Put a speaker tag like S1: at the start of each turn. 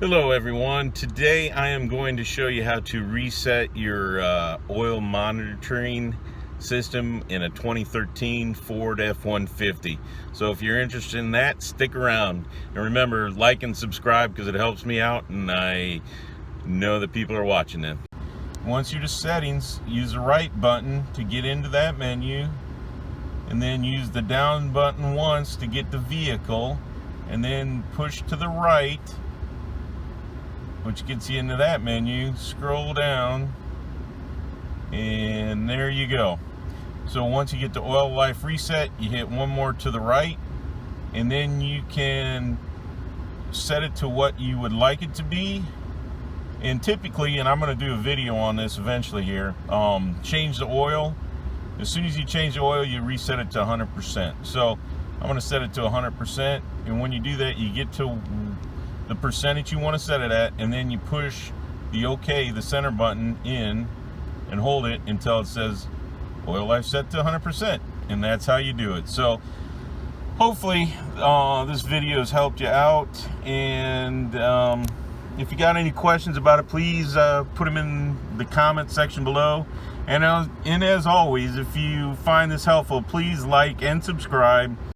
S1: Hello everyone. Today I am going to show you how to reset your oil monitoring system in a 2013 Ford F-150. So if you're interested in that, stick around. And remember, like and subscribe because it helps me out and I know that people are watching them. Once you're to settings, use the right button to get into that menu, and then use the down button once to get the vehicle, and then push to the right, which gets you into that menu. Scroll down and there you go. So once you get to oil life reset, you hit one more to the right, and then you can set it to what you would like it to be. And typically, and I'm going to do a video on this eventually here, change the oil. As soon as you change the oil, you reset it to 100%. So I'm going to set it to 100%, and when you do that, you get to the percentage you want to set it at, and then you push the OK, the center button in, and hold it until it says oil life set to 100%, and that's how you do it. So hopefully this video has helped you out, and if you got any questions about it, please put them in the comment section below. And as always, if you find this helpful, please like and subscribe.